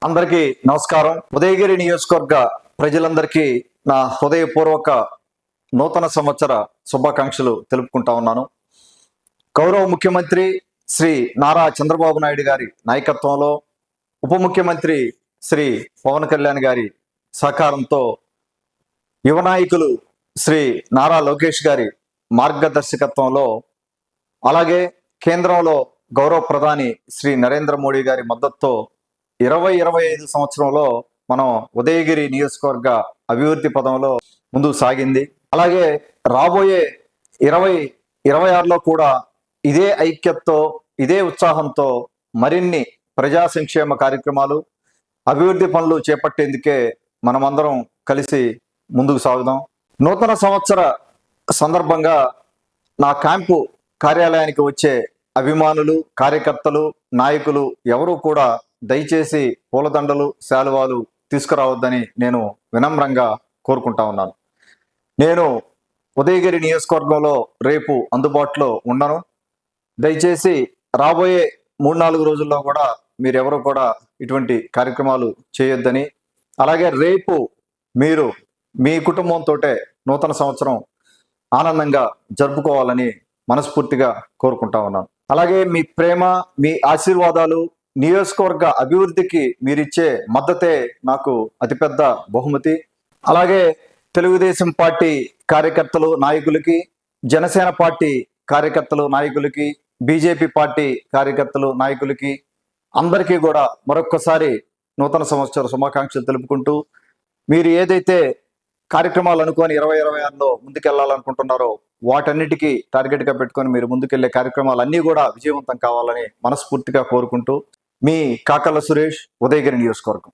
అందరికీ నమస్కారం. ఉదయగిరి నియోజకవర్గ ప్రజలందరికీ నా హృదయపూర్వక నూతన సంవత్సర శుభాకాంక్షలు తెలుపుకుంటా ఉన్నాను. గౌరవ ముఖ్యమంత్రి శ్రీ నారా చంద్రబాబు నాయుడు గారి నాయకత్వంలో ఉప ముఖ్యమంత్రి శ్రీ పవన్ కళ్యాణ్ గారి సహకారంతో యువ నాయకులు శ్రీ నారా లోకేష్ గారి మార్గదర్శకత్వంలో అలాగే కేంద్రంలో గౌరవ ప్రధాని శ్రీ నరేంద్ర మోడీ గారి మద్దతుతో 2025 సంవత్సరంలో మనం ఉదయగిరి నియోజకవర్గ అభివృద్ధి పదంలో ముందుకు సాగింది. అలాగే రాబోయే 2026లో కూడా ఇదే ఐక్యతతో ఇదే ఉత్సాహంతో మరిన్ని ప్రజా సంక్షేమ కార్యక్రమాలు అభివృద్ధి పనులు చేపట్టేందుకే మనమందరం కలిసి ముందుకు సాగుదాం. నూతన సంవత్సర సందర్భంగా నా క్యాంపు కార్యాలయానికి వచ్చే అభిమానులు, కార్యకర్తలు, నాయకులు ఎవరూ కూడా దయచేసి పూలదండలు, శాలువాలు తీసుకురావద్దని నేను వినమ్రంగా కోరుకుంటా ఉన్నాను. నేను ఉదయగిరి నియోజకవర్గంలో రేపు అందుబాటులో ఉండను. దయచేసి రాబోయే 3-4 రోజుల్లో కూడా మీరెవరూ కూడా ఇటువంటి కార్యక్రమాలు చేయొద్దని, అలాగే రేపు మీరు మీ కుటుంబంతో నూతన సంవత్సరం ఆనందంగా జరుపుకోవాలని మనస్ఫూర్తిగా కోరుకుంటా ఉన్నాను. అలాగే మీ ప్రేమ, మీ ఆశీర్వాదాలు నియోజకవర్గ అభివృద్ధికి మీరిచ్చే మద్దతే నాకు అతిపెద్ద బహుమతి. అలాగే తెలుగుదేశం పార్టీ కార్యకర్తలు, నాయకులకి, జనసేన పార్టీ కార్యకర్తలు, నాయకులకి, బీజేపీ పార్టీ కార్యకర్తలు, నాయకులకి అందరికీ కూడా మరొక్కసారి నూతన సంవత్సర శుభాకాంక్షలు తెలుపుకుంటూ, మీరు ఏదైతే కార్యక్రమాలు అనుకొని 2026లో ముందుకెళ్లాలనుకుంటున్నారో వాటన్నిటికీ టార్గెట్గా పెట్టుకొని మీరు ముందుకెళ్లే కార్యక్రమాలన్నీ కూడా విజయవంతం కావాలని మనస్ఫూర్తిగా కోరుకుంటూ, మీ కాకర్ల సురేష్, ఉదయగిరి నియోజకవర్గం.